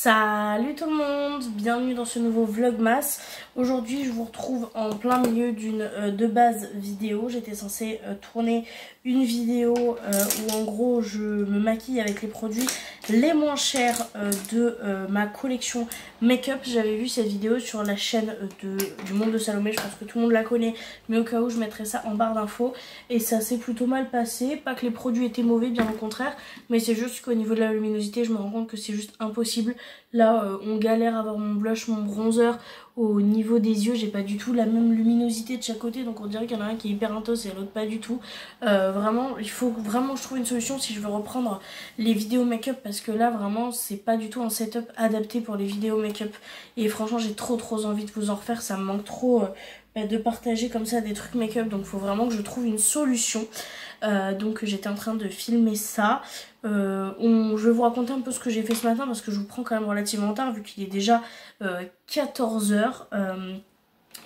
Salut tout le monde, bienvenue dans ce nouveau vlogmas. Aujourd'hui je vous retrouve en plein milieu d'une de base vidéo. J'étais censée tourner une vidéo où en gros je me maquille avec les produits les moins chers de ma collection make-up. J'avais vu cette vidéo sur la chaîne du Monde de Salomé, je pense que tout le monde la connaît, mais au cas où je mettrai ça en barre d'infos. Et ça s'est plutôt mal passé, pas que les produits étaient mauvais, bien au contraire, mais c'est juste qu'au niveau de la luminosité je me rends compte que c'est juste impossible. Là on galère à avoir mon blush, mon bronzer. Au niveau des yeux j'ai pas du tout la même luminosité de chaque côté, donc on dirait qu'il y en a un qui est hyper intense et l'autre pas du tout. Vraiment il faut vraiment que je trouve une solution si je veux reprendre les vidéos make-up, parce que là vraiment c'est pas du tout un setup adapté pour les vidéos make-up. Et franchement j'ai trop envie de vous en refaire, ça me manque trop de partager comme ça des trucs make-up, donc faut vraiment que je trouve une solution. Donc j'étais en train de filmer ça. Je vais vous raconter un peu ce que j'ai fait ce matin, parce que je vous prends quand même relativement tard vu qu'il est déjà 14 h.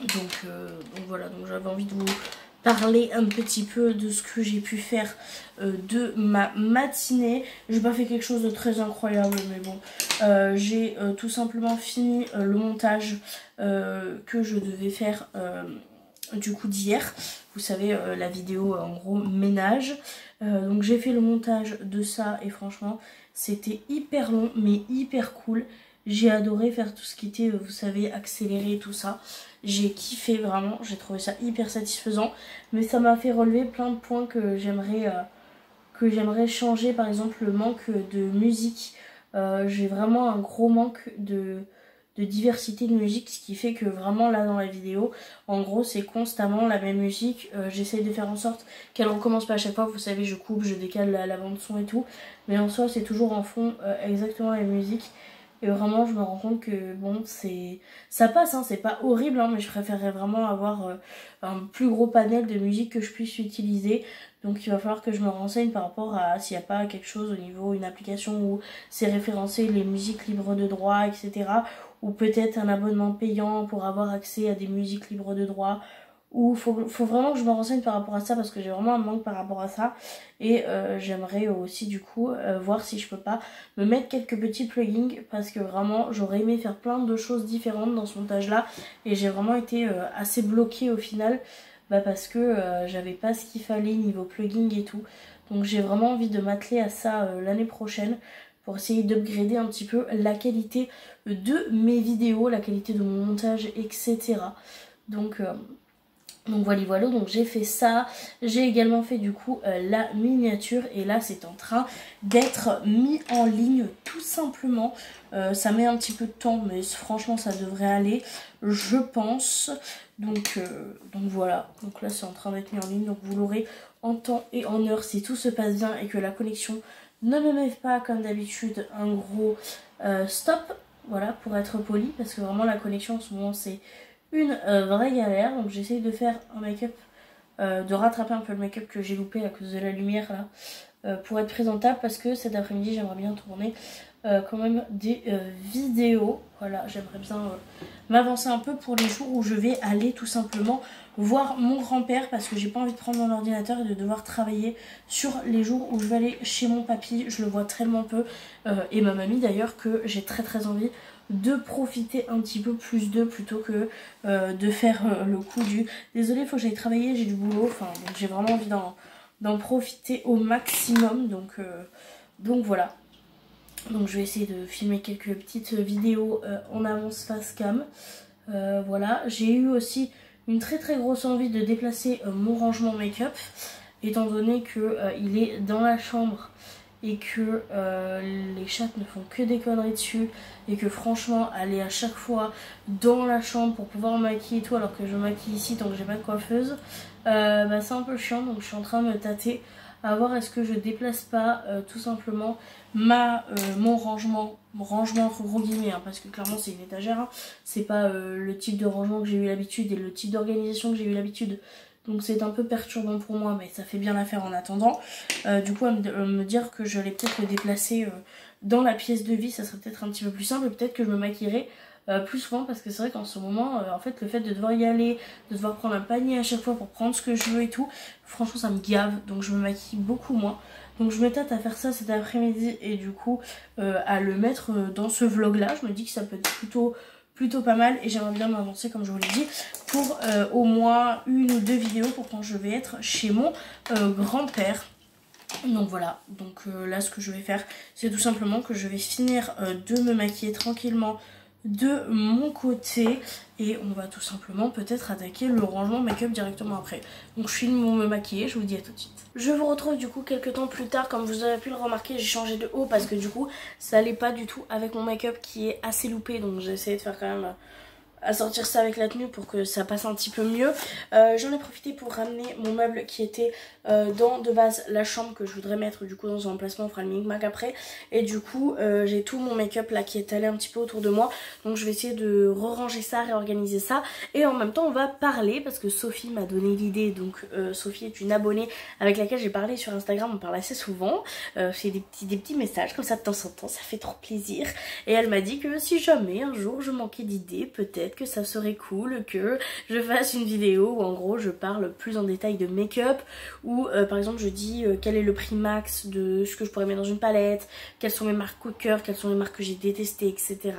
Donc voilà, donc j'avais envie de vous parler un petit peu de ce que j'ai pu faire de ma matinée. J'ai pas fait quelque chose de très incroyable, mais bon, j'ai tout simplement fini le montage que je devais faire du coup d'hier. Vous savez, la vidéo en gros ménage. Donc j'ai fait le montage de ça et franchement c'était hyper long mais hyper cool. J'ai adoré faire tout ce qui était, vous savez, accéléré, tout ça. J'ai kiffé vraiment, j'ai trouvé ça hyper satisfaisant. Mais ça m'a fait relever plein de points que j'aimerais changer. Par exemple, le manque de musique. J'ai vraiment un gros manque de diversité de musique, ce qui fait que vraiment là dans la vidéo, en gros c'est constamment la même musique. J'essaye de faire en sorte qu'elle recommence pas à chaque fois. Vous savez, je coupe, je décale la bande son et tout. Mais en soi, c'est toujours en fond exactement la même musique. Et vraiment je me rends compte que bon, ça passe, hein, c'est pas horrible, hein, mais je préférerais vraiment avoir un plus gros panel de musique que je puisse utiliser. Donc il va falloir que je me renseigne par rapport à s'il n'y a pas quelque chose au niveau, une application où c'est référencé les musiques libres de droit, etc. Ou peut-être un abonnement payant pour avoir accès à des musiques libres de droit. Ou faut vraiment que je me renseigne par rapport à ça, parce que j'ai vraiment un manque par rapport à ça. Et j'aimerais aussi du coup voir si je peux pas me mettre quelques petits plugins, parce que vraiment j'aurais aimé faire plein de choses différentes dans ce montage là. Et j'ai vraiment été assez bloquée au final, parce que j'avais pas ce qu'il fallait niveau plugin et tout. Donc j'ai vraiment envie de m'atteler à ça l'année prochaine, pour essayer d'upgrader un petit peu la qualité de mes vidéos, la qualité de mon montage, etc. Donc voilà, donc j'ai fait ça. J'ai également fait du coup la miniature, et là c'est en train d'être mis en ligne tout simplement. Ça met un petit peu de temps, mais franchement ça devrait aller, je pense. Donc voilà, donc là c'est en train d'être mis en ligne, donc vous l'aurez en temps et en heure si tout se passe bien et que la connexion ne me met pas comme d'habitude un gros stop, voilà, pour être poli, parce que vraiment la connexion en ce moment c'est une vraie galère. Donc j'essaye de faire un make-up, de rattraper un peu le make-up que j'ai loupé à cause de la lumière là, pour être présentable, parce que cet après-midi j'aimerais bien tourner quand même des vidéos. Voilà, j'aimerais bien m'avancer un peu pour les jours où je vais aller tout simplement voir mon grand-père, parce que j'ai pas envie de prendre mon ordinateur et de devoir travailler sur les jours où je vais aller chez mon papy. Je le vois tellement peu, et ma mamie d'ailleurs, que j'ai très envie de profiter un petit peu plus d'eux, plutôt que de faire le coup du désolé, faut que j'aille travailler, j'ai du boulot. Enfin, donc j'ai vraiment envie d'en profiter au maximum. Donc voilà. Donc je vais essayer de filmer quelques petites vidéos en avance face cam. Voilà, j'ai eu aussi une très grosse envie de déplacer mon rangement make-up, étant donné que il est dans la chambre et que les chattes ne font que des conneries dessus, et que franchement aller à chaque fois dans la chambre pour pouvoir me maquiller et tout, alors que je me maquille ici tant que j'ai pas de coiffeuse, c'est un peu chiant. Donc je suis en train de me tâter à voir est-ce que je déplace pas tout simplement mon rangement entre gros guillemets, hein, parce que clairement c'est une étagère, hein. C'est pas le type de rangement que j'ai eu l'habitude et le type d'organisation que j'ai eu l'habitude. Donc c'est un peu perturbant pour moi, mais ça fait bien l'affaire en attendant. Du coup, à me dire que j'allais peut-être le déplacer dans la pièce de vie, ça serait peut-être un petit peu plus simple. Et peut-être que je me maquillerai plus souvent, parce que c'est vrai qu'en ce moment, en fait, le fait de devoir y aller, de devoir prendre un panier à chaque fois pour prendre ce que je veux et tout, franchement ça me gave, donc je me maquille beaucoup moins. Donc je me tâte à faire ça cet après-midi et du coup à le mettre dans ce vlog là. Je me dis que ça peut être plutôt pas mal et j'aimerais bien m'avancer comme je vous l'ai dit pour au moins 1 ou 2 vidéos pour quand je vais être chez mon grand-père. Donc voilà, donc là ce que je vais faire c'est tout simplement que je vais finir de me maquiller tranquillement de mon côté et on va tout simplement peut-être attaquer le rangement make-up directement après. Donc je finis de me maquiller, je vous dis à tout de suite. Je vous retrouve du coup quelques temps plus tard. Comme vous avez pu le remarquer, j'ai changé de haut parce que du coup ça allait pas du tout avec mon make-up qui est assez loupé, donc j'ai essayé de faire quand même à sortir ça avec la tenue pour que ça passe un petit peu mieux. J'en ai profité pour ramener mon meuble qui était dans de base la chambre que je voudrais mettre du coup dans un emplacement, on fera le micmac après. Et du coup j'ai tout mon make-up là qui est allé un petit peu autour de moi, donc je vais essayer de ranger ça, réorganiser ça. Et en même temps on va parler parce que Sophie m'a donné l'idée. Donc Sophie est une abonnée avec laquelle j'ai parlé sur Instagram, on parle assez souvent, fait des petits messages comme ça de temps en temps, ça fait trop plaisir. Et elle m'a dit que si jamais un jour je manquais d'idées, peut-être que ça serait cool que je fasse une vidéo où en gros je parle plus en détail de make-up, où par exemple je dis quel est le prix max de ce que je pourrais mettre dans une palette, quelles sont mes marques coup de cœur, quelles sont les marques que j'ai détestées, etc,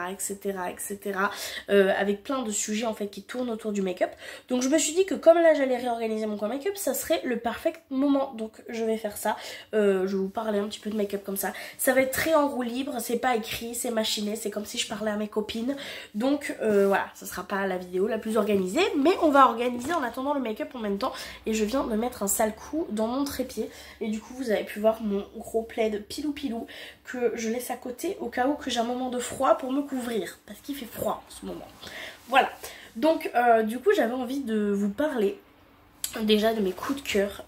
avec plein de sujets en fait qui tournent autour du make-up. Donc je me suis dit que comme là j'allais réorganiser mon coin make-up, ça serait le parfait moment, donc je vais faire ça. Je vais vous parler un petit peu de make-up comme ça, ça va être très en roue libre, c'est pas écrit, c'est machiné, c'est comme si je parlais à mes copines. Donc voilà, ça sera pas la vidéo la plus organisée, mais on va organiser en attendant le make-up en même temps. Et je viens de mettre un sale coup dans mon trépied et du coup vous avez pu voir mon gros plaid pilou que je laisse à côté au cas où que j'ai un moment de froid pour me couvrir, parce qu'il fait froid en ce moment. Voilà, donc du coup j'avais envie de vous parler déjà de mes coups de cœur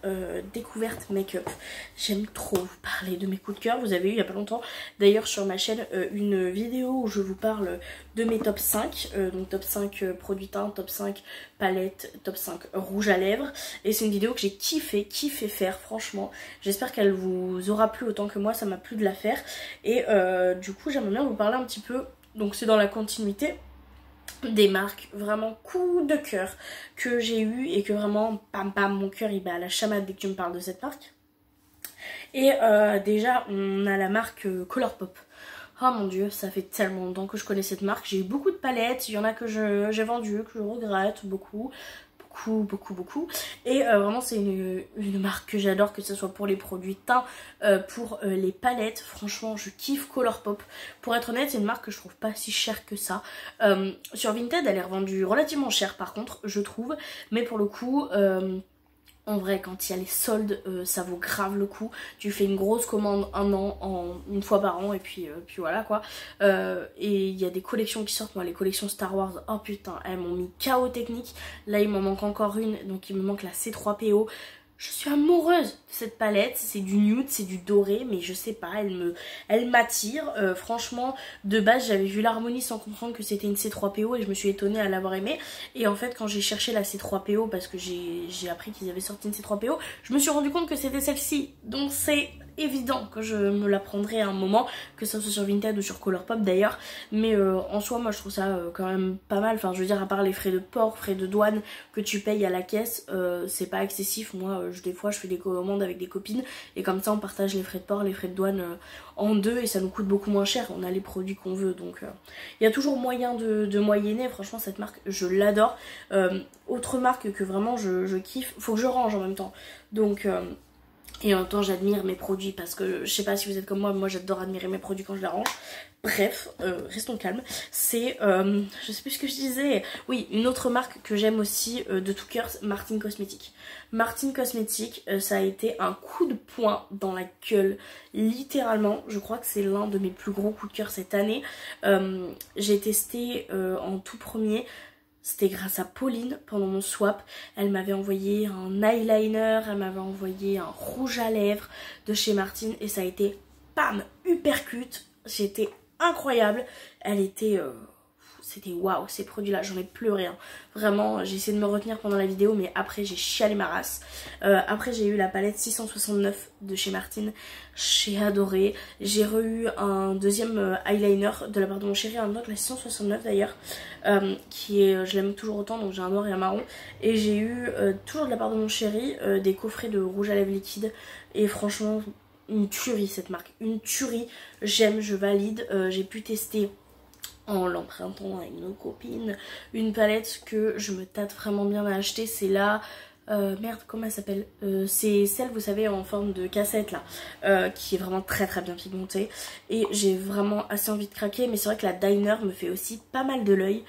découverte make-up. J'aime trop vous parler de mes coups de cœur. Vous avez eu il y a pas longtemps d'ailleurs sur ma chaîne une vidéo où je vous parle de mes top 5. Donc top 5 produits teints, top 5 palettes, top 5 rouge à lèvres. Et c'est une vidéo que j'ai kiffé faire franchement. J'espère qu'elle vous aura plu autant que moi, ça m'a plu de la faire. Et du coup j'aimerais bien vous parler un petit peu. Donc c'est dans la continuité des marques vraiment coup de cœur que j'ai eu et que vraiment pam pam mon cœur il bat à la chamade dès que tu me parles de cette marque. Et déjà on a la marque Colourpop. Oh mon dieu, ça fait tellement longtemps que je connais cette marque. J'ai eu beaucoup de palettes, il y en a que j'ai vendues, que je regrette beaucoup. Et vraiment c'est une marque que j'adore, que ce soit pour les produits teints, pour les palettes. Franchement je kiffe Colourpop. Pour être honnête c'est une marque que je trouve pas si chère que ça. Sur Vinted elle est revendue relativement cher par contre je trouve, mais pour le coup en vrai quand il y a les soldes ça vaut grave le coup. Tu fais une grosse commande une fois par an et puis voilà quoi. Et il y a des collections qui sortent. Moi les collections Star Wars, oh putain elles m'ont mis KO technique. Là il m'en manque encore une, donc il me manque la C3PO. Je suis amoureuse de cette palette, c'est du nude, c'est du doré, mais je sais pas, elle m'attire. Franchement, de base, j'avais vu l'harmonie sans comprendre que c'était une C3PO et je me suis étonnée à l'avoir aimée. Et en fait, quand j'ai cherché la C3PO, parce que j'ai appris qu'ils avaient sorti une C3PO, je me suis rendu compte que c'était celle-ci. Donc c'est évident que je me la prendrai à un moment, que ça soit sur Vinted ou sur Colourpop d'ailleurs. Mais en soi, moi je trouve ça quand même pas mal. Enfin, je veux dire, à part les frais de port, frais de douane que tu payes à la caisse, c'est pas excessif. Moi, des fois, je fais des commandes avec des copines et comme ça, on partage les frais de port, les frais de douane en deux et ça nous coûte beaucoup moins cher. On a les produits qu'on veut, donc il y a toujours moyen de moyenner. Franchement, cette marque, je l'adore. Autre marque que vraiment je kiffe, faut que je range en même temps. Donc et en même temps j'admire mes produits parce que je sais pas si vous êtes comme moi j'adore admirer mes produits quand je les range. Bref, restons calmes. C'est, je sais plus ce que je disais. Oui, une autre marque que j'aime aussi de tout cœur, Martin Cosmetics. Martin Cosmetics, ça a été un coup de poing dans la gueule, littéralement. Je crois que c'est l'un de mes plus gros coups de cœur cette année. J'ai testé en tout premier. C'était grâce à Pauline pendant mon swap. Elle m'avait envoyé un eyeliner, elle m'avait envoyé un rouge à lèvres de chez Martin et ça a été pam, uppercut. J'étais incroyable. Elle était c'était waouh, ces produits là, j'en ai pleuré hein. Vraiment, j'ai essayé de me retenir pendant la vidéo, mais après j'ai chialé ma race. Après j'ai eu la palette 669 de chez Martine, j'ai adoré. J'ai re-eu un deuxième eyeliner de la part de mon chéri, un autre, la 669 d'ailleurs, qui est, je l'aime toujours autant, donc j'ai un noir et un marron. Et j'ai eu toujours de la part de mon chéri des coffrets de rouge à lèvres liquide, et franchement une tuerie cette marque, une tuerie, j'aime, je valide. J'ai pu tester en l'empruntant avec nos copines une palette que je me tâte vraiment bien à acheter, c'est la merde, comment elle s'appelle, c'est celle, vous savez, en forme de cassette là, qui est vraiment très très bien pigmentée, et j'ai vraiment assez envie de craquer. Mais c'est vrai que la Diner me fait aussi pas mal de l'œil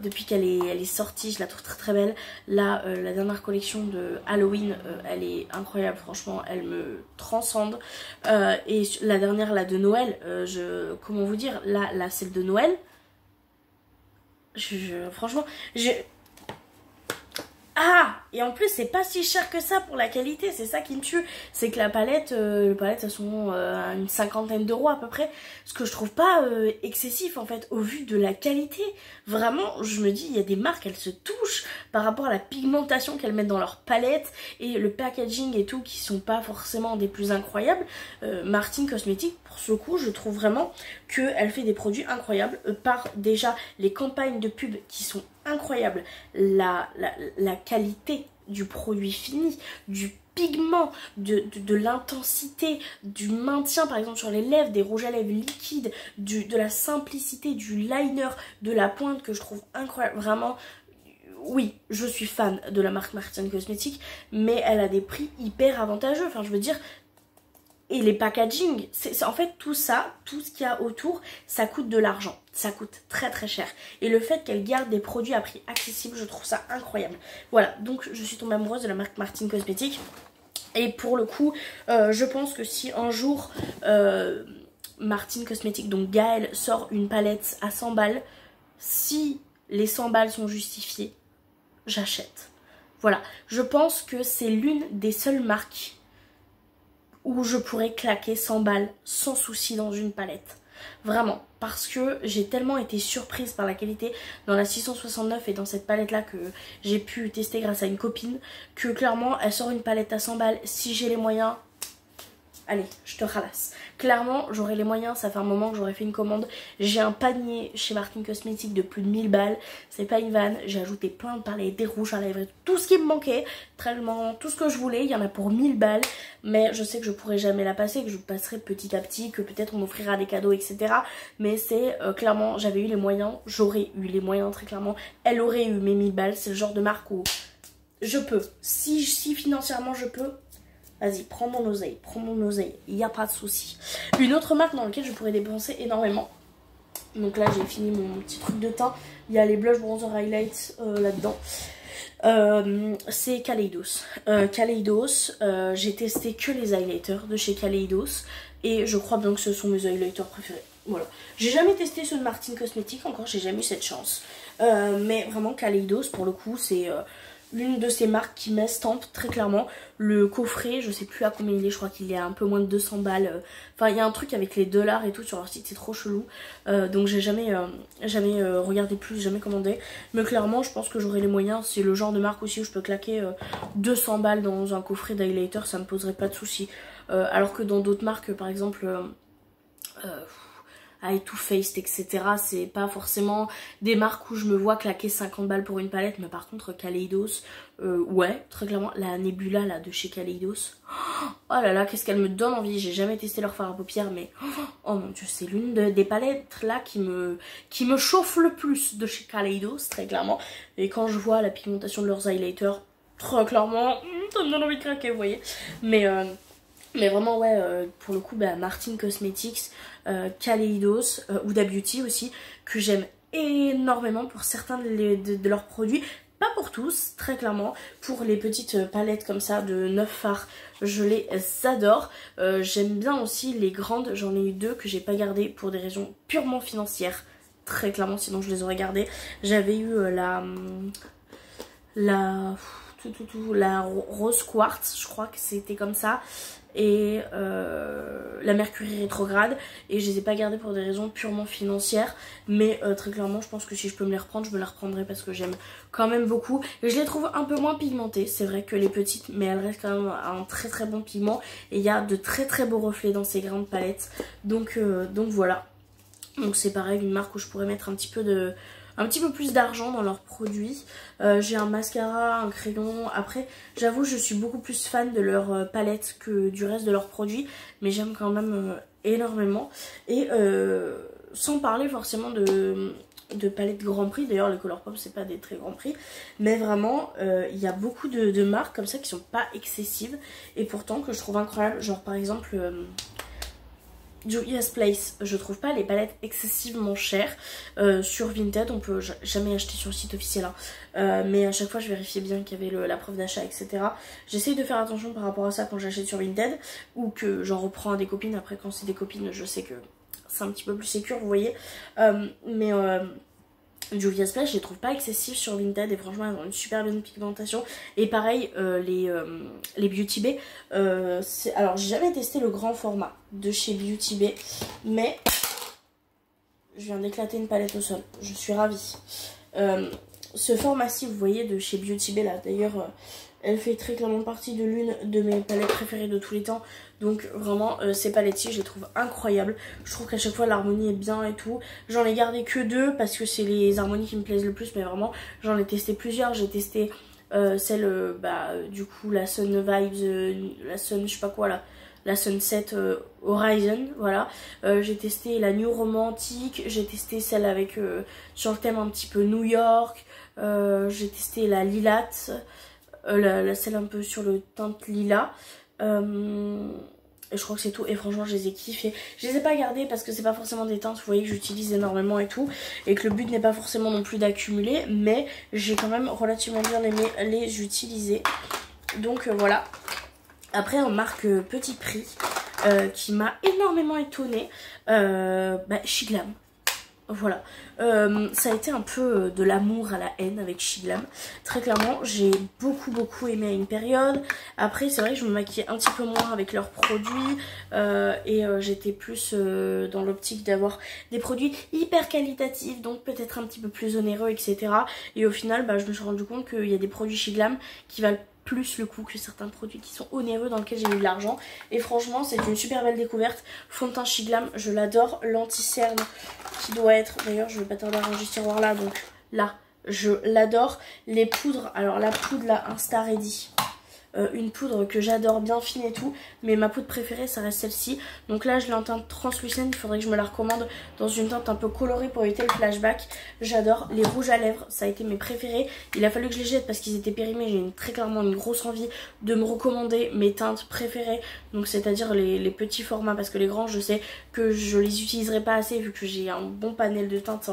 depuis qu'elle est sortie, je la trouve très très belle. Là, la dernière collection de Halloween, elle est incroyable, franchement, elle me transcende. Et la dernière, là, de Noël, comment vous dire, la celle de Noël, franchement, ah, et en plus c'est pas si cher que ça pour la qualité, c'est ça qui me tue. C'est que la palette, les palettes elles sont à une cinquantaine d'euros à peu près, ce que je trouve pas excessif en fait au vu de la qualité. Vraiment, je me dis, il y a des marques, elles se touchent par rapport à la pigmentation qu'elles mettent dans leurs palettes et le packaging et tout qui sont pas forcément des plus incroyables. Martine Cosmetics, pour ce coup, je trouve vraiment qu'elle fait des produits incroyables par déjà les campagnes de pub qui sont incroyables, la qualité du produit fini, du pigment, de l'intensité, du maintien par exemple sur les lèvres, des rouges à lèvres liquides, de la simplicité, du liner, de la pointe que je trouve incroyable, vraiment. Oui, je suis fan de la marque Martine Cosmetics, mais elle a des prix hyper avantageux, enfin je veux dire. Et les packaging, c'est en fait tout ça, tout ce qu'il y a autour, ça coûte de l'argent. Ça coûte très très cher. Et le fait qu'elle garde des produits à prix accessible, je trouve ça incroyable. Voilà, donc je suis tombée amoureuse de la marque Martine Cosmetics. Et pour le coup, je pense que si un jour Martine Cosmetics, donc Gaëlle, sort une palette à 100 balles, si les 100 balles sont justifiées, j'achète. Voilà, je pense que c'est l'une des seules marques où je pourrais claquer 100 balles sans souci dans une palette. Vraiment, parce que j'ai tellement été surprise par la qualité dans la 669 et dans cette palette là que j'ai pu tester grâce à une copine, que clairement elle sort une palette à 100 balles, si j'ai les moyens, allez, je te ralasse. Clairement, j'aurai les moyens, ça fait un moment que j'aurais fait une commande. J'ai un panier chez Martine Cosmetics de plus de 1000 balles. C'est pas une vanne, j'ai ajouté plein de palettes, des rouges à lèvres, tout ce qui me manquait. Tellement, tout ce que je voulais, il y en a pour 1000 balles. Mais je sais que je pourrai jamais la passer, que je passerai petit à petit, que peut-être on m'offrira des cadeaux, etc. Mais c'est clairement, j'avais eu les moyens, j'aurais eu les moyens très clairement. Elle aurait eu mes 1000 balles, c'est le genre de marque où je peux. Si financièrement je peux, vas-y, prends mon oseille, il n'y a pas de souci. Une autre marque dans laquelle je pourrais dépenser énormément. Donc là, j'ai fini mon petit truc de teint. Il y a les blush bronzer highlights là-dedans. C'est Kaleidos. Kaleidos, j'ai testé que les highlighters de chez Kaleidos. Et je crois bien que ce sont mes highlighters préférés. Voilà. J'ai jamais testé ceux de Martine Cosmetics encore, j'ai jamais eu cette chance. Mais vraiment, Kaleidos, pour le coup, c'est l'une de ces marques qui m'estampe très clairement. Le coffret, je sais plus à combien il est, je crois qu'il est à un peu moins de 200 balles. Enfin, il y a un truc avec les dollars et tout sur leur site, c'est trop chelou. Donc j'ai jamais regardé plus, jamais commandé. Mais clairement, je pense que j'aurai les moyens. C'est le genre de marque aussi où je peux claquer 200 balles dans un coffret d'highlighter, ça me poserait pas de soucis. Alors que dans d'autres marques, par exemple Too Faced, etc. c'est pas forcément des marques où je me vois claquer 50 balles pour une palette, mais par contre Kaleidos, ouais, très clairement, la Nebula là de chez Kaleidos, oh là là, qu'est-ce qu'elle me donne envie. J'ai jamais testé leur fard à paupières, mais oh mon dieu, c'est l'une des palettes là qui me chauffe le plus de chez Kaleidos, très clairement. Et quand je vois la pigmentation de leurs highlighters, très clairement, ça me donne envie de craquer, vous voyez. Mais vraiment, ouais, pour le coup, Martine Cosmetics, Kaleidos, Huda Beauty aussi, que j'aime énormément pour certains de leurs produits. Pas pour tous, très clairement. Pour les petites palettes comme ça de 9 fards, je les adore. J'aime bien aussi les grandes, j'en ai eu 2 que j'ai pas gardées pour des raisons purement financières. Très clairement, sinon je les aurais gardées. J'avais eu la rose quartz, je crois que c'était comme ça, et la Mercury rétrograde, et je les ai pas gardées pour des raisons purement financières, mais très clairement je pense que si je peux me les reprendre, je me les reprendrai parce que j'aime quand même beaucoup, et je les trouve un peu moins pigmentées, c'est vrai que les petites, mais elles restent quand même un très très bon pigment, et il y a de très très beaux reflets dans ces grandes palettes, donc voilà. Donc c'est pareil, une marque où je pourrais mettre un petit peu plus d'argent dans leurs produits. J'ai un mascara, un crayon. Après, j'avoue, je suis beaucoup plus fan de leur palette que du reste de leurs produits. Mais j'aime quand même énormément. Et sans parler forcément de palettes grand prix. D'ailleurs, les Colourpop, c'est pas des très grands prix. Mais vraiment, il y a beaucoup de marques comme ça qui sont pas excessives. Et pourtant, que je trouve incroyables. Genre par exemple... Juvia's Place, je trouve pas les palettes excessivement chères. Sur Vinted, on peut jamais acheter sur le site officiel, hein. Mais à chaque fois je vérifiais bien qu'il y avait la preuve d'achat, etc. J'essaye de faire attention par rapport à ça quand j'achète sur Vinted, ou que j'en reprends à des copines. Après, quand c'est des copines, je sais que c'est un petit peu plus sécure, vous voyez. Juvia's Place, je les trouve pas excessives sur Vinted, et franchement elles ont une super bonne pigmentation. Et pareil, les Beauty Bay, alors j'ai jamais testé le grand format de chez Beauty Bay, mais je viens d'éclater une palette au sol, je suis ravie. Ce format-ci, vous voyez, de chez Beauty Bay là, d'ailleurs elle fait très clairement partie de l'une de mes palettes préférées de tous les temps. Donc vraiment, ces palettes-ci, je les trouve incroyables. Je trouve qu'à chaque fois, l'harmonie est bien et tout. J'en ai gardé que 2 parce que c'est les harmonies qui me plaisent le plus. Mais vraiment, j'en ai testé plusieurs. J'ai testé celle, du coup, la Sun Vibes, la Sun, je sais pas quoi là. La Sunset Horizon, voilà. J'ai testé la New Romantic. J'ai testé celle avec, sur le thème un petit peu New York. J'ai testé la Lilat. Celle un peu sur le teinte lilas. Et je crois que c'est tout. Et franchement, je les ai kiffés. Je les ai pas gardés parce que c'est pas forcément des teintes, vous voyez, que j'utilise énormément et tout. Et que le but n'est pas forcément non plus d'accumuler. Mais j'ai quand même relativement bien aimé les utiliser. Donc voilà. Après, en marque petit prix, qui m'a énormément étonnée, Shiglam. Voilà, ça a été un peu de l'amour à la haine avec Shiglam. Très clairement, j'ai beaucoup aimé à une période. Après, c'est vrai que je me maquillais un petit peu moins avec leurs produits. J'étais plus dans l'optique d'avoir des produits hyper qualitatifs, donc peut-être un petit peu plus onéreux, etc. Et au final, je me suis rendu compte qu'il y a des produits Shiglam qui valent plus le coup que certains produits qui sont onéreux dans lesquels j'ai mis de l'argent. Et franchement, c'est une super belle découverte. Fond de teint Shiglam, je l'adore. L'anti-cerne qui doit être... D'ailleurs, je vais pas tarder à ranger ce tiroir là, donc là, je l'adore. Les poudres, alors la poudre là, Insta Ready. Une poudre que j'adore, bien fine et tout, mais ma poudre préférée ça reste celle-ci. Donc là je l'ai en teinte translucide, il faudrait que je me la recommande dans une teinte un peu colorée pour éviter le flashback. J'adore. Les rouges à lèvres, ça a été mes préférés. Il a fallu que je les jette parce qu'ils étaient périmés. J'ai très clairement une grosse envie de me recommander mes teintes préférées, donc c'est à dire les petits formats, parce que les grands je sais que je les utiliserai pas assez vu que j'ai un bon panel de teintes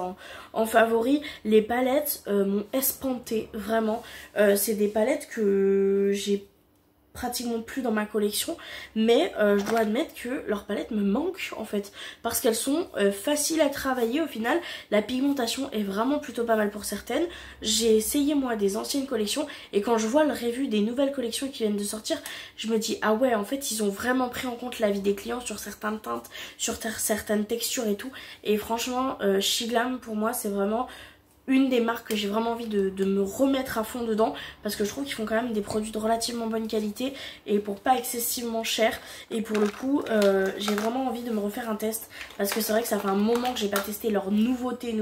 en favori. Les palettes m'ont espanté vraiment. C'est des palettes que j'ai pratiquement plus dans ma collection, mais je dois admettre que leurs palettes me manquent en fait, parce qu'elles sont faciles à travailler. Au final la pigmentation est vraiment plutôt pas mal pour certaines. J'ai essayé moi des anciennes collections, et quand je vois le review des nouvelles collections qui viennent de sortir, je me dis ah ouais, en fait ils ont vraiment pris en compte l'avis des clients sur certaines teintes, sur certaines textures et tout. Et franchement Shiglam pour moi c'est vraiment une des marques que j'ai vraiment envie de me remettre à fond dedans, parce que je trouve qu'ils font quand même des produits de relativement bonne qualité et pour pas excessivement cher. Et pour le coup j'ai vraiment envie de me refaire un test, parce que c'est vrai que ça fait un moment que j'ai pas testé leurs nouveautés,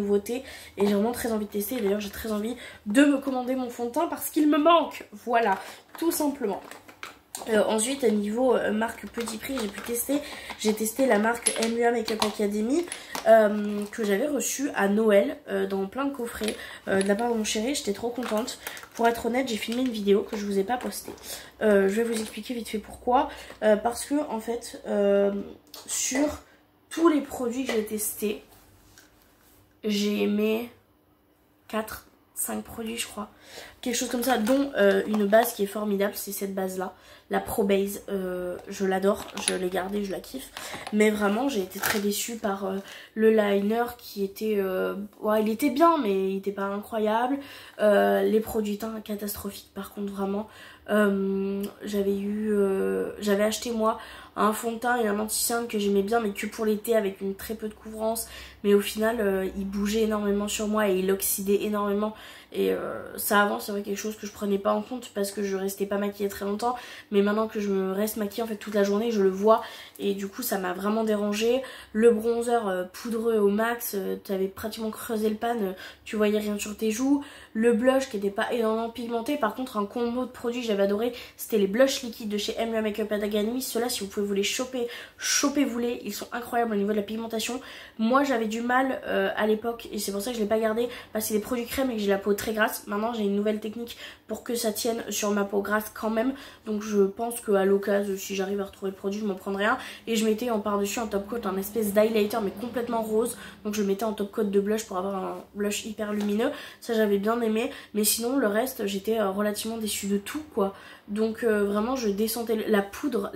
et j'ai vraiment très envie de tester. D'ailleurs j'ai très envie de me commander mon fond de teint parce qu'il me manque, voilà, tout simplement. Ensuite, à niveau marque petit prix, j'ai testé la marque MUA Makeup Academy que j'avais reçue à Noël dans plein de coffrets de la part de mon chéri. J'étais trop contente. Pour être honnête, j'ai filmé une vidéo que je vous ai pas postée. Je vais vous expliquer vite fait pourquoi. Parce que en fait, sur tous les produits que j'ai testés, j'ai aimé 4, 5 produits je crois, quelque chose comme ça, dont une base qui est formidable, c'est cette base là, la Pro Base. Je l'adore, je l'ai gardée, je la kiffe, mais vraiment j'ai été très déçue par le liner qui était, ouais, il était bien mais il était pas incroyable, les produits teints catastrophiques par contre vraiment. J'avais acheté moi un fond de teint et un anti-cerne que j'aimais bien mais que pour l'été avec une très peu de couvrance, mais au final il bougeait énormément sur moi et il oxydait énormément, et ça avant c'est vrai quelque chose que je prenais pas en compte parce que je restais pas maquillée très longtemps, mais maintenant que je me reste maquillée en fait toute la journée je le vois et du coup ça m'a vraiment dérangé. Le bronzer poudreux au max, t'avais pratiquement creusé le pan, tu voyais rien sur tes joues. Le blush qui était pas énormément pigmenté, par contre un combo de produits que j'avais adoré, c'était les blushs liquides de chez MUA Makeup Academy. Ceux-là si vous pouvez vous les choper, chopez-vous-les, ils sont incroyables au niveau de la pigmentation. Moi j'avais du mal à l'époque et c'est pour ça que je l'ai pas gardé, parce que c'est des produits crème et que j'ai la peau très grasse. Maintenant j'ai une nouvelle technique pour que ça tienne sur ma peau grasse quand même, donc je pense qu'à l'occasion si j'arrive à retrouver le produit je m'en prendrai un. Et je mettais en par-dessus un top coat, un espèce d'highlighter mais complètement rose, donc je mettais en top coat de blush pour avoir un blush hyper lumineux. Ça j'avais bien aimé, mais sinon le reste j'étais relativement déçue de tout quoi. Donc vraiment je descendais la poudre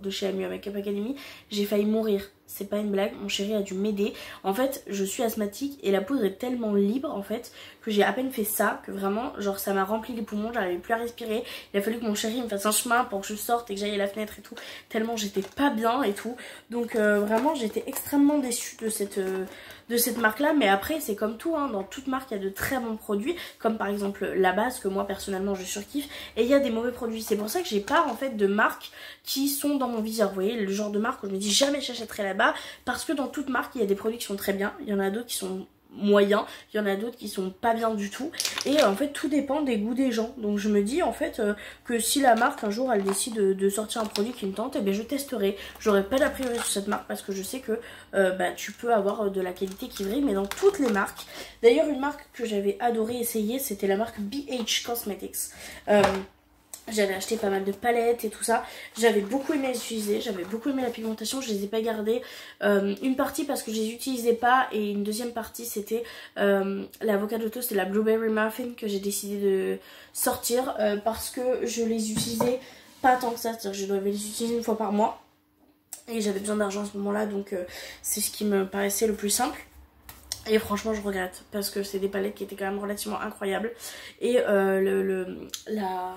de chez MUA Makeup Academy, j'ai failli mourir. C'est pas une blague, mon chéri a dû m'aider. En fait, je suis asthmatique et la poudre est tellement libre en fait que j'ai à peine fait ça, que vraiment, genre ça m'a rempli les poumons, j'arrivais plus à respirer. Il a fallu que mon chéri me fasse un chemin pour que je sorte et que j'aille à la fenêtre et tout, tellement j'étais pas bien et tout. Donc vraiment, j'étais extrêmement déçue de cette marque là, mais après c'est comme tout hein, dans toute marque il y a de très bons produits, comme par exemple la base que moi personnellement je surkiffe, et il y a des mauvais produits. C'est pour ça que j'ai pas en fait de marques qui sont dans mon viseur, vous voyez, le genre de marque où je me dis jamais j'achèterai là-bas, parce que dans toute marque il y a des produits qui sont très bien, il y en a d'autres qui sont moyens, il y en a d'autres qui sont pas bien du tout, et en fait tout dépend des goûts des gens. Donc je me dis en fait que si la marque un jour elle décide de sortir un produit qui me tente, et bien je testerai. J'aurai pas d'a priori sur cette marque parce que je sais que bah, tu peux avoir de la qualité qui brille, mais dans toutes les marques. D'ailleurs une marque que j'avais adoré essayer, c'était la marque BH Cosmetics. J'avais acheté pas mal de palettes et tout ça. J'avais beaucoup aimé les utiliser, j'avais beaucoup aimé la pigmentation, je les ai pas gardées. Une partie parce que je les utilisais pas, et une deuxième partie c'était l'avocado toast et la blueberry muffin que j'ai décidé de sortir parce que je les utilisais pas tant que ça, c'est-à-dire que je devais les utiliser une fois par mois. Et j'avais besoin d'argent à ce moment là, donc c'est ce qui me paraissait le plus simple. Et franchement je regrette parce que c'est des palettes qui étaient quand même relativement incroyables. Et la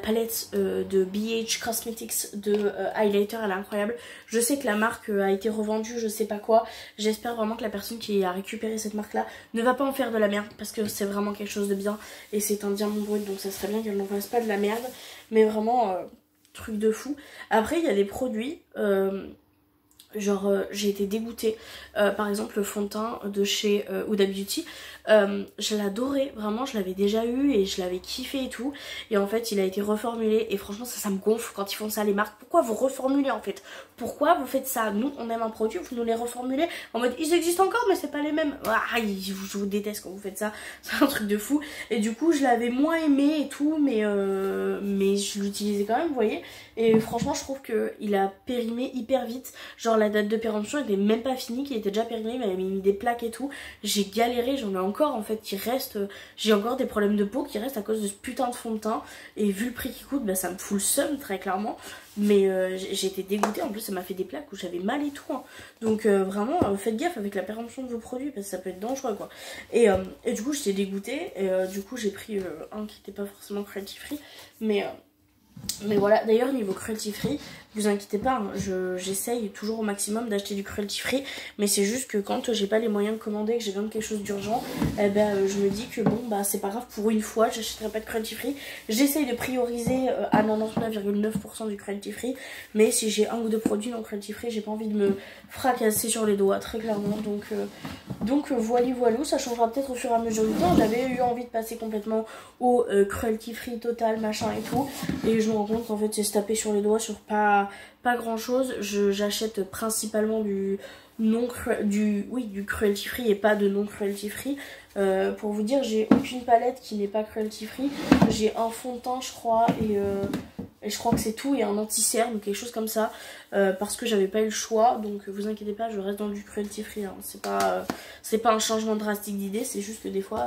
palette de BH Cosmetics de highlighter elle est incroyable. Je sais que la marque a été revendue, je sais pas quoi. J'espère vraiment que la personne qui a récupéré cette marque là ne va pas en faire de la merde, parce que c'est vraiment quelque chose de bien et c'est un diamant brut, donc ça serait bien qu'elle n'en fasse pas de la merde. Mais vraiment truc de fou. Après il y a des produits genre j'ai été dégoûtée, par exemple le fond de teint de chez Huda Beauty, je l'adorais vraiment, je l'avais déjà eu et je l'avais kiffé et tout, et en fait il a été reformulé et franchement ça me gonfle quand ils font ça les marques. Pourquoi vous reformulez en fait? Pourquoi vous faites ça? Nous on aime un produit, vous nous les reformulez en mode ils existent encore mais c'est pas les mêmes. Ah, je vous déteste quand vous faites ça, c'est un truc de fou. Et du coup je l'avais moins aimé et tout, mais je l'utilisais quand même, vous voyez. Et franchement je trouve qu'il a périmé hyper vite, genre la date de péremption était même pas finie, qu'il était déjà périmé, il m'avait mis des plaques et tout. J'ai galéré, j'en ai encore en fait qui restent, j'ai encore des problèmes de peau qui restent à cause de ce putain de fond de teint, et vu le prix qui coûte, bah, ça me fout le seum très clairement. Mais j'ai été dégoûtée, en plus ça m'a fait des plaques où j'avais mal et tout hein. Donc vraiment faites gaffe avec la péremption de vos produits parce que ça peut être dangereux quoi. Et du coup j'étais dégoûtée, et du coup j'ai pris un qui n'était pas forcément cruelty free, mais voilà. D'ailleurs niveau cruelty free, vous inquiétez pas hein, j'essaye toujours au maximum d'acheter du cruelty free, mais c'est juste que quand j'ai pas les moyens de commander, que j'ai besoin de quelque chose d'urgent, eh ben je me dis que bon bah c'est pas grave, pour une fois j'achèterai pas de cruelty free. J'essaye de prioriser à 99,9% du cruelty free, mais si j'ai un ou deux produits non cruelty free, j'ai pas envie de me fracasser sur les doigts très clairement. Donc voilà, ça changera peut-être au fur et à mesure du temps. J'avais eu envie de passer complètement au cruelty free total machin et tout, et je me rends compte qu'en fait c'est se taper sur les doigts sur pas grand chose. J'achète principalement du cruelty free et pas de non cruelty free. Pour vous dire, j'ai aucune palette qui n'est pas cruelty free. J'ai un fond de teint je crois Et je crois que c'est tout et un anti-cerne ou quelque chose comme ça. Parce que j'avais pas eu le choix. Donc vous inquiétez pas, je reste dans du cruelty free. Hein. C'est pas un changement drastique d'idée. C'est juste que des fois,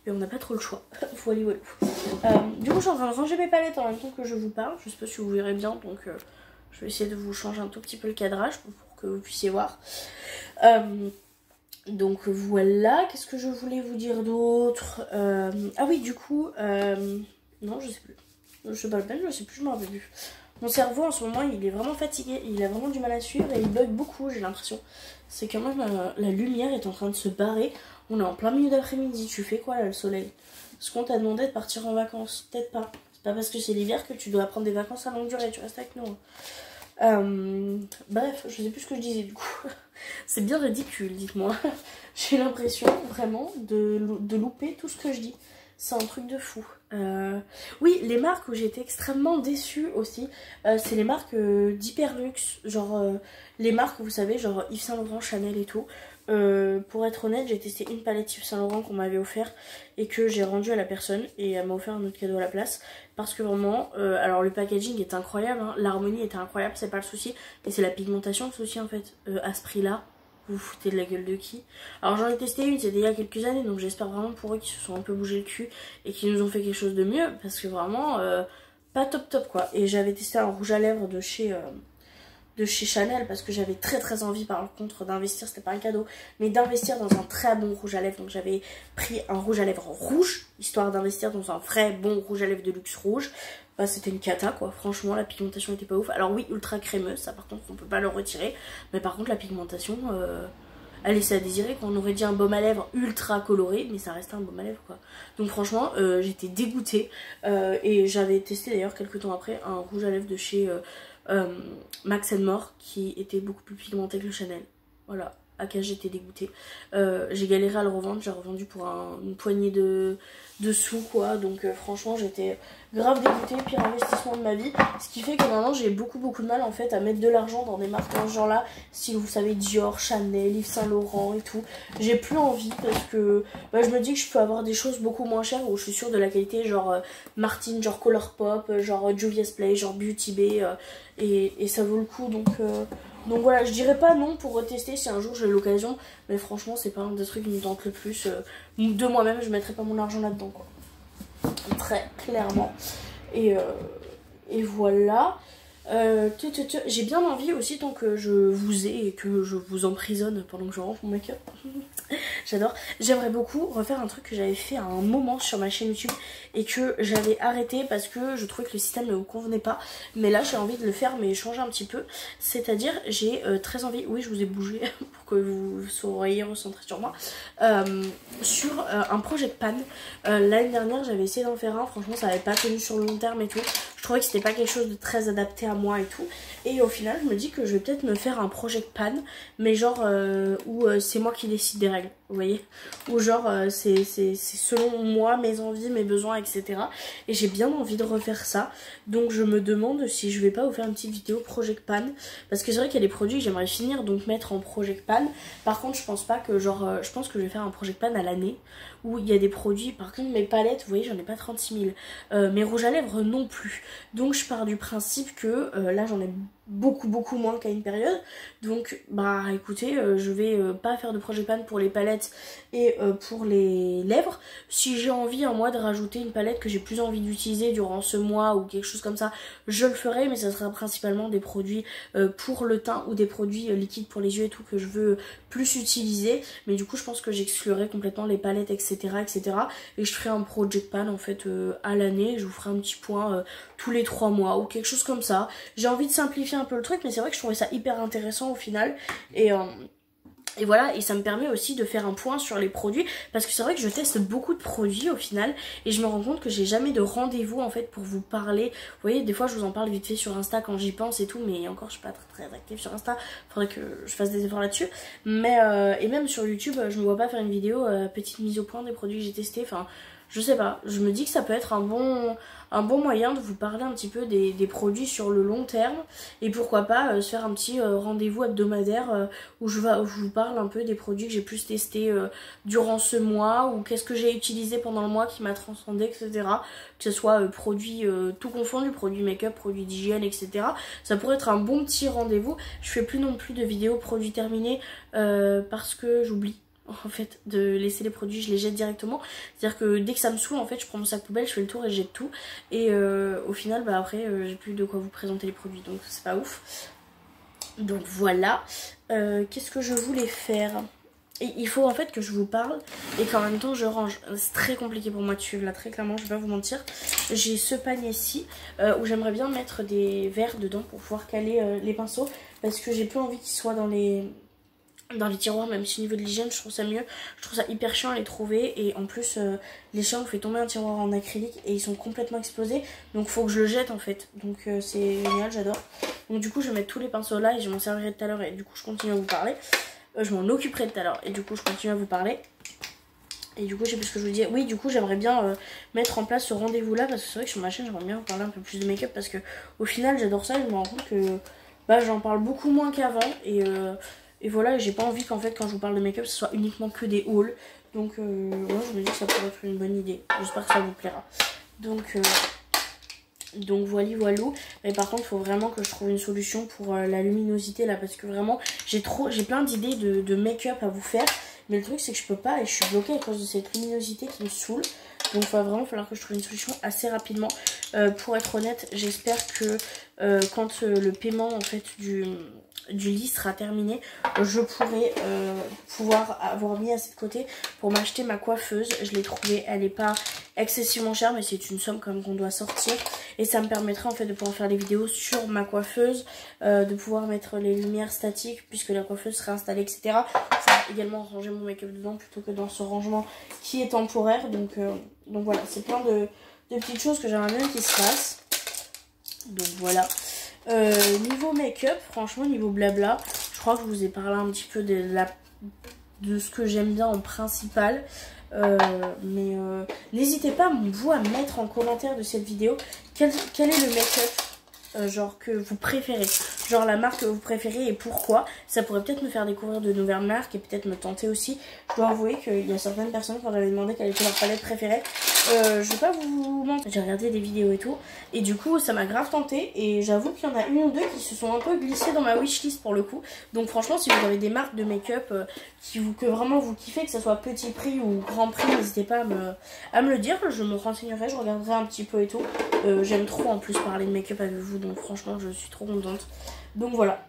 on n'a pas trop le choix. Voilà, voilà. Du coup, je suis en train de ranger mes palettes en même temps que je vous parle. Je sais pas si vous verrez bien. Donc je vais essayer de vous changer un tout petit peu le cadrage pour que vous puissiez voir. Donc voilà, qu'est-ce que je voulais vous dire d'autre? Ah oui, du coup, non, je sais plus. Je sais pas le peine, je sais plus, je m'en rappelle plus. Mon cerveau en ce moment, il est vraiment fatigué, il a vraiment du mal à suivre et il bug beaucoup, j'ai l'impression. C'est quand même la lumière est en train de se barrer. On est en plein milieu d'après-midi, tu fais quoi là, le soleil? Est-ce qu'on t'a demandé de partir en vacances? Peut-être pas. C'est pas parce que c'est l'hiver que tu dois prendre des vacances à longue durée, tu restes avec nous. Bref, je sais plus ce que je disais du coup. C'est bien ridicule, dites-moi. J'ai l'impression vraiment de louper tout ce que je dis. C'est un truc de fou. Oui, les marques où j'étais extrêmement déçue aussi, c'est les marques d'Hyperlux. Genre les marques, vous savez, genre Yves Saint Laurent, Chanel et tout. Pour être honnête, j'ai testé une palette Yves Saint Laurent qu'on m'avait offert et que j'ai rendue à la personne et elle m'a offert un autre cadeau à la place parce que vraiment, alors le packaging est incroyable, hein, l'harmonie était incroyable, c'est pas le souci, mais c'est la pigmentation le souci en fait. À ce prix là, vous vous foutez de la gueule de qui? Alors j'en ai testé une, c'était il y a quelques années, donc j'espère vraiment pour eux qu'ils se sont un peu bougé le cul et qu'ils nous ont fait quelque chose de mieux parce que vraiment pas top quoi. Et j'avais testé un rouge à lèvres de chez Chanel parce que j'avais très envie par contre d'investir, c'était pas un cadeau, mais d'investir dans un très bon rouge à lèvres. Donc j'avais pris un rouge à lèvres rouge, histoire d'investir dans un vrai bon rouge à lèvres de luxe rouge. Bah c'était une cata quoi, franchement la pigmentation était pas ouf. Alors oui, ultra crémeuse, ça par contre on peut pas le retirer, mais par contre la pigmentation, elle laissait à désirer. Quand on aurait dit un baume à lèvres ultra coloré, mais ça restait un baume à lèvres quoi. Donc franchement j'étais dégoûtée et j'avais testé d'ailleurs quelques temps après un rouge à lèvres de chez Max & More qui était beaucoup plus pigmenté que le Chanel. Voilà, à quel j'étais dégoûtée. J'ai galéré à le revendre, j'ai revendu pour une poignée de sous quoi. Donc franchement j'étais grave dégoûtée, pire investissement de ma vie. Ce qui fait que maintenant j'ai beaucoup de mal en fait à mettre de l'argent dans des marques dans ce genre là. Si vous savez Dior, Chanel, Yves Saint Laurent et tout. J'ai plus envie parce que je me dis que je peux avoir des choses beaucoup moins chères où je suis sûre de la qualité, genre Martine, genre Colourpop, genre Juvia's Place, genre Beauty Bay et ça vaut le coup. Donc voilà, je dirais pas non pour retester si un jour j'ai l'occasion, mais franchement c'est pas un des trucs qui me tente le plus. De moi-même je mettrais pas mon argent là-dedans quoi. Très clairement. Et voilà. J'ai bien envie aussi, tant que je vous ai et que je vous emprisonne pendant que je range mon make-up. J'adore. J'aimerais beaucoup refaire un truc que j'avais fait à un moment sur ma chaîne YouTube et que j'avais arrêté parce que je trouvais que le système ne me convenait pas. Mais là j'ai envie de le faire mais changer un petit peu. C'est-à-dire j'ai très envie, oui je vous ai bougé pour que vous soyez recentrés sur moi, sur un project pan. L'année dernière j'avais essayé d'en faire un, franchement ça n'avait pas tenu sur le long terme et tout. Je trouvais que c'était pas quelque chose de très adapté à moi et tout. Et au final je me dis que je vais peut-être me faire un project pan, mais genre où c'est moi qui décide des règles, vous voyez, où genre c'est selon moi, mes envies, mes besoins, etc. Et j'ai bien envie de refaire ça. Donc je me demande si je vais pas vous faire une petite vidéo project pan, parce que c'est vrai qu'il y a des produits que j'aimerais finir donc mettre en project pan. Par contre je pense pas que genre je pense que je vais faire un project pan à l'année où il y a des produits. Par contre mes palettes, vous voyez, j'en ai pas 36 000, mes rouges à lèvres non plus. Donc je pars du principe que là j'en ai beaucoup moins qu'à une période. Donc bah écoutez, je vais pas faire de project pan pour les palettes et pour les lèvres. Si j'ai envie un mois de rajouter une palette que j'ai plus envie d'utiliser durant ce mois ou quelque chose comme ça, je le ferai, mais ça sera principalement des produits pour le teint ou des produits liquides pour les yeux et tout que je veux plus utiliser. Mais du coup je pense que j'exclurai complètement les palettes, etc. Et je ferai un project pan en fait à l'année. Je vous ferai un petit point tous les 3 mois ou quelque chose comme ça. J'ai envie de simplifier un peu le truc, mais c'est vrai que je trouvais ça hyper intéressant au final. Et voilà, et ça me permet aussi de faire un point sur les produits, parce que c'est vrai que je teste beaucoup de produits au final, et je me rends compte que j'ai jamais de rendez-vous en fait pour vous parler. Vous voyez, des fois je vous en parle vite fait sur Insta quand j'y pense et tout, mais encore je suis pas très active sur Insta, faudrait que je fasse des efforts là-dessus. Mais et même sur YouTube, je me vois pas faire une vidéo petite mise au point des produits que j'ai testés, enfin je sais pas, je me dis que ça peut être un bon moyen de vous parler un petit peu des produits sur le long terme. Et pourquoi pas se faire un petit rendez-vous hebdomadaire où je vous parle un peu des produits que j'ai pu tester durant ce mois, ou qu'est-ce que j'ai utilisé pendant le mois qui m'a transcendé, etc. Que ce soit produits tout confondu, produits make-up, produits d'hygiène, etc. Ça pourrait être un bon petit rendez-vous. Je fais plus non plus de vidéos produits terminés parce que j'oublie en fait de laisser les produits, je les jette directement. C'est-à-dire que dès que ça me saoule, en fait, je prends mon sac poubelle, je fais le tour et je jette tout. Et au final, bah après, j'ai plus de quoi vous présenter les produits, donc c'est pas ouf. Donc voilà. Qu'est-ce que je voulais faire? Et il faut en fait que je vous parle et qu'en même temps je range. C'est très compliqué pour moi de suivre là, très clairement, je vais pas vous mentir. J'ai ce panier-ci où j'aimerais bien mettre des verres dedans pour pouvoir caler les pinceaux, parce que j'ai plus envie qu'ils soient dans les tiroirs, même si au niveau de l'hygiène je trouve ça mieux. Je trouve ça hyper chiant à les trouver, et en plus les chiens ont fait tomber un tiroir en acrylique et ils sont complètement explosés, donc faut que je le jette en fait. Donc c'est génial, j'adore. Donc du coup je vais mettre tous les pinceaux là et je m'en servirai tout à l'heure, et du coup je continue à vous parler. Je m'en occuperai tout à l'heure et du coup je continue à vous parler. Et du coup je sais plus ce que je vous disais. Oui, du coup j'aimerais bien mettre en place ce rendez-vous là, parce que c'est vrai que sur ma chaîne j'aimerais bien vous parler un peu plus de make-up, parce que au final j'adore ça et je me rends compte que bah, j'en parle beaucoup moins qu'avant. Et voilà, j'ai pas envie qu'en fait quand je vous parle de make-up ce soit uniquement que des hauls. Donc ouais, je me dis que ça pourrait être une bonne idée. J'espère que ça vous plaira. Donc voilà. Mais par contre il faut vraiment que je trouve une solution pour la luminosité là, parce que vraiment j'ai plein d'idées de make-up à vous faire. Mais le truc c'est que je peux pas, et je suis bloquée à cause de cette luminosité qui me saoule. Donc il va vraiment falloir que je trouve une solution assez rapidement. Pour être honnête, j'espère que quand le paiement en fait du lit sera terminé, je pourrai pouvoir avoir mis assez de côté pour m'acheter ma coiffeuse. Je l'ai trouvée, elle n'est pas excessivement chère, mais c'est une somme quand même qu'on doit sortir, et ça me permettra en fait de pouvoir faire des vidéos sur ma coiffeuse, de pouvoir mettre les lumières statiques puisque la coiffeuse sera installée, etc. Pouvoir également ranger mon make-up dedans plutôt que dans ce rangement qui est temporaire. Donc voilà, c'est plein de petites choses que j'aimerais bien qu'il se fasse. Donc voilà. Niveau make-up, franchement, niveau blabla, je crois que je vous ai parlé un petit peu de ce que j'aime bien en principal. Mais n'hésitez pas, vous, à mettre en commentaire de cette vidéo quel est le make-up genre que vous préférez, genre la marque que vous préférez et pourquoi. Ça pourrait peut-être me faire découvrir de nouvelles marques et peut-être me tenter aussi. Je dois avouer qu'il y a certaines personnes qui m'avaient demandé quelle était leur palette préférée. Je vais pas vous mentir, j'ai regardé des vidéos et tout, et du coup ça m'a grave tenté, et j'avoue qu'il y en a une ou deux qui se sont un peu glissées dans ma wishlist pour le coup. Donc franchement, si vous avez des marques de make-up que vraiment vous kiffez, que ce soit petit prix ou grand prix, n'hésitez pas à me le dire. Je me renseignerai, je regarderai un petit peu et tout. J'aime trop en plus parler de make-up avec vous, donc franchement je suis trop contente. Donc voilà.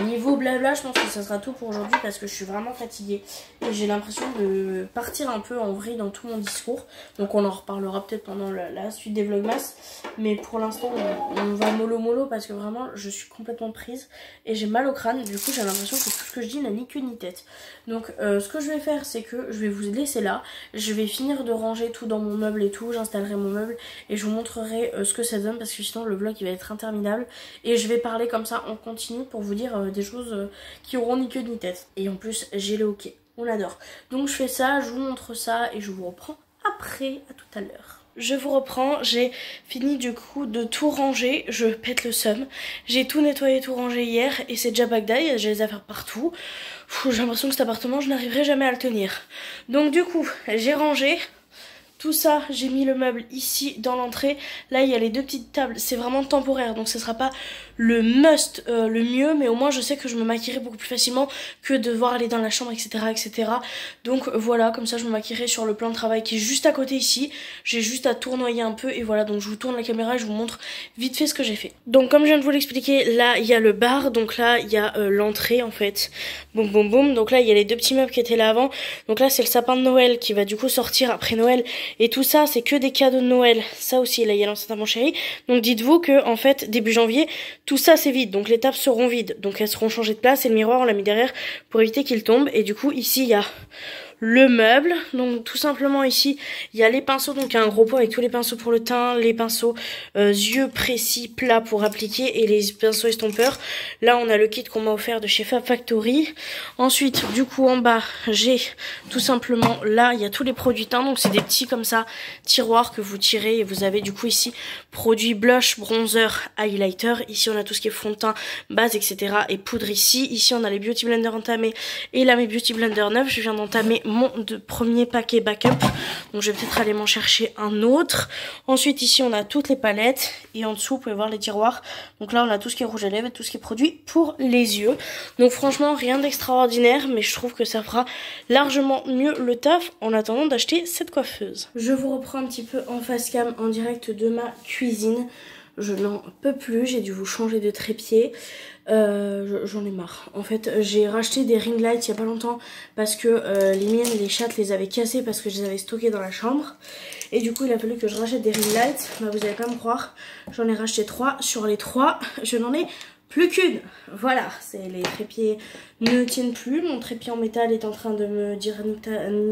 Niveau blabla, je pense que ça sera tout pour aujourd'hui, parce que je suis vraiment fatiguée et j'ai l'impression de partir un peu en vrille dans tout mon discours. Donc on en reparlera peut-être pendant la suite des vlogmas, mais pour l'instant on va mollo parce que vraiment je suis complètement prise et j'ai mal au crâne. Du coup j'ai l'impression que tout ce que je dis n'a ni queue ni tête. Donc ce que je vais faire, c'est que je vais vous laisser là. Je vais finir de ranger tout dans mon meuble et tout, j'installerai mon meuble et je vous montrerai ce que ça donne, parce que sinon le vlog il va être interminable et je vais parler comme ça en continu pour vous dire des choses qui auront ni queue ni tête. Et en plus j'ai le hockey, on adore. Donc je fais ça, je vous montre ça et je vous reprends après. À tout à l'heure. Je vous reprends, j'ai fini du coup de tout ranger, je pète le seum. J'ai tout nettoyé, tout rangé hier et c'est déjà Bagdad, j'ai les affaires partout. J'ai l'impression que cet appartement je n'arriverai jamais à le tenir. Donc du coup j'ai rangé tout ça, j'ai mis le meuble ici dans l'entrée. Là il y a les deux petites tables, c'est vraiment temporaire, donc ce sera pas le must, le mieux, mais au moins je sais que je me maquillerai beaucoup plus facilement que de devoir aller dans la chambre, etc. Donc voilà, comme ça je me maquillerai sur le plan de travail qui est juste à côté ici. J'ai juste à tournoyer un peu et voilà, donc je vous tourne la caméra et je vous montre vite fait ce que j'ai fait. Donc comme je viens de vous l'expliquer, là il y a le bar, donc là il y a l'entrée en fait. Boum boum boum, donc là il y a les deux petits meubles qui étaient là avant. Donc là c'est le sapin de Noël qui va du coup sortir après Noël. Et tout ça c'est que des cadeaux de Noël. Ça aussi, là il y a l'enceinte à mon chéri. Donc dites-vous que en fait début janvier tout ça c'est vide, donc les tables seront vides, donc elles seront changées de place et le miroir on l'a mis derrière pour éviter qu'il tombe. Et du coup ici il y a le meuble. Donc tout simplement ici il y a les pinceaux, donc il y a un gros pot avec tous les pinceaux pour le teint, les pinceaux yeux précis plats pour appliquer et les pinceaux estompeurs. Là on a le kit qu'on m'a offert de chez Fab Factory. Ensuite du coup en bas j'ai tout simplement, là il y a tous les produits teints, donc c'est des petits comme ça tiroirs que vous tirez et vous avez du coup ici produits blush, bronzer, highlighter. Ici on a tout ce qui est fond de teint, base, etc. et poudre ici. Ici on a les Beauty Blender entamés et la mes Beauty Blender 9. Je viens d'entamer mon premier paquet backup, donc je vais peut-être aller m'en chercher un autre. Ensuite ici on a toutes les palettes et en dessous vous pouvez voir les tiroirs. Donc là on a tout ce qui est rouge à lèvres et tout ce qui est produit pour les yeux. Donc franchement rien d'extraordinaire, mais je trouve que ça fera largement mieux le taf en attendant d'acheter cette coiffeuse. Je vous reprends un petit peu en face cam en direct de ma cuisine. Je n'en peux plus, j'ai dû vous changer de trépied. J'en ai marre. En fait, j'ai racheté des ring lights il y a pas longtemps parce que les miennes, les chattes, les avaient cassées parce que je les avais stockées dans la chambre. Et du coup, il a fallu que je rachète des ring lights. Bah, vous allez pas me croire, j'en ai racheté 3. Sur les 3, je n'en ai plus qu'une. Voilà, les trépieds ne tiennent plus. Mon trépied en métal est en train de me dire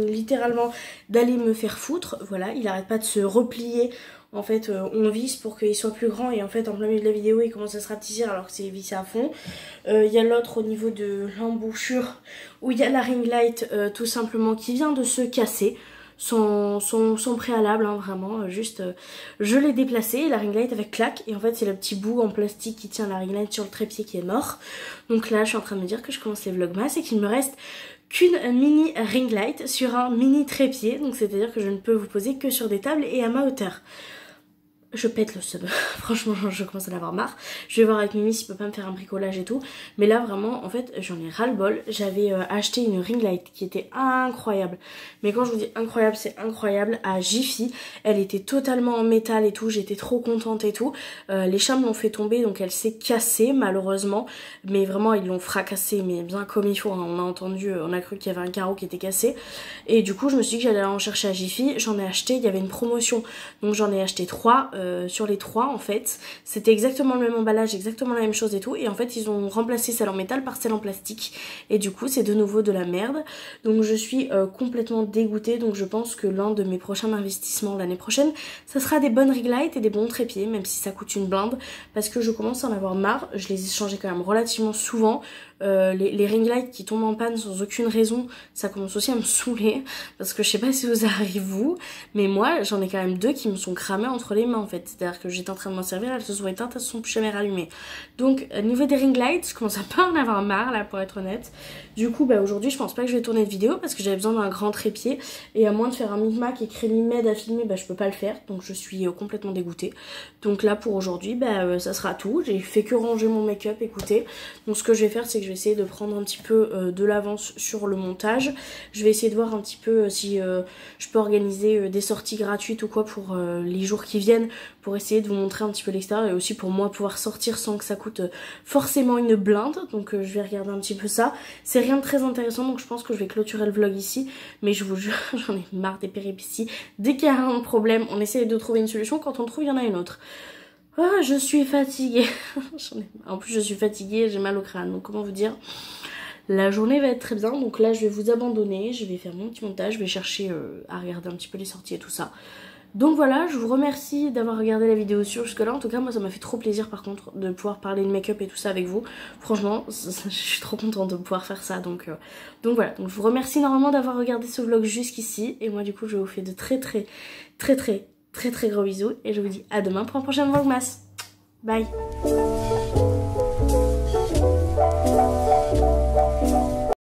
littéralement d'aller me faire foutre. Voilà, il arrête pas de se replier. En fait, on visse pour qu'il soit plus grand et en fait, en plein milieu de la vidéo, il commence à se rapetisser alors que c'est vissé à fond. Il y a l'autre au niveau de l'embouchure où il y a la ring light tout simplement qui vient de se casser. Sans préalable, hein, vraiment, juste je l'ai déplacé, la ring light avec claque, et en fait c'est le petit bout en plastique qui tient la ring light sur le trépied qui est mort. Donc là je suis en train de me dire que je commence les vlogmas et qu'il me reste qu'une mini ring light sur un mini trépied, donc c'est à dire que je ne peux vous poser que sur des tables et à ma hauteur. Je pète le sub, franchement je commence à en avoir marre. Je vais voir avec Mimi s'il peut pas me faire un bricolage et tout. Mais là vraiment en fait j'en ai ras le bol. J'avais acheté une ring light qui était incroyable. Mais quand je vous dis incroyable, c'est incroyable, à Jiffy. Elle était totalement en métal et tout, j'étais trop contente et tout. Les chats me l'ont fait tomber donc elle s'est cassée malheureusement. Mais vraiment ils l'ont fracassée mais bien comme il faut, hein. On a entendu, on a cru qu'il y avait un carreau qui était cassé. Et du coup je me suis dit que j'allais en chercher à Jiffy. J'en ai acheté, il y avait une promotion. Donc j'en ai acheté 3. Sur les 3 en fait c'était exactement le même emballage, exactement la même chose et tout, et en fait ils ont remplacé celle en métal par celle en plastique et du coup c'est de nouveau de la merde. Donc je suis complètement dégoûtée. Donc je pense que l'un de mes prochains investissements l'année prochaine ça sera des bonnes ring lights et des bons trépieds, même si ça coûte une blinde, parce que je commence à en avoir marre. Je les ai changés quand même relativement souvent. Les ring lights qui tombent en panne sans aucune raison, ça commence aussi à me saouler, parce que je sais pas si vous arrive vous, mais moi j'en ai quand même 2 qui me sont cramés entre les mains en fait. C'est à dire que j'étais en train de m'en servir, elles se sont éteintes, elles se sont plus jamais rallumées. Donc niveau des ring lights je commence à pas en avoir marre là, pour être honnête. Du coup bah aujourd'hui je pense pas que je vais tourner de vidéo parce que j'avais besoin d'un grand trépied, et à moins de faire un micmac et créer m'aide à filmer, bah je peux pas le faire, donc je suis complètement dégoûtée. Donc là pour aujourd'hui bah ça sera tout. J'ai fait que ranger mon make-up, écoutez. Donc ce que je vais faire c'est que je vais essayer de prendre un petit peu de l'avance sur le montage. Je vais essayer de voir un petit peu si je peux organiser des sorties gratuites ou quoi pour les jours qui viennent, pour essayer de vous montrer un petit peu l'extérieur et aussi pour moi pouvoir sortir sans que ça coûte forcément une blinde. Donc je vais regarder un petit peu ça. C'est rien de très intéressant donc je pense que je vais clôturer le vlog ici, mais je vous jure j'en ai marre des péripéties. Dès qu'il y a un problème on essaie de trouver une solution, quand on trouve il y en a une autre. Ah, je suis fatiguée. En plus je suis fatiguée, j'ai mal au crâne, donc comment vous dire, la journée va être très bien. Donc là je vais vous abandonner, je vais faire mon petit montage, je vais chercher à regarder un petit peu les sorties et tout ça. Donc voilà, je vous remercie d'avoir regardé la vidéo jusque là. En tout cas moi ça m'a fait trop plaisir par contre de pouvoir parler de make-up et tout ça avec vous. Franchement je suis trop contente de pouvoir faire ça. Donc voilà, donc je vous remercie énormément d'avoir regardé ce vlog jusqu'ici. Et moi du coup je vous fais de très gros bisous. Et je vous dis à demain pour un prochain vlogmas. Bye.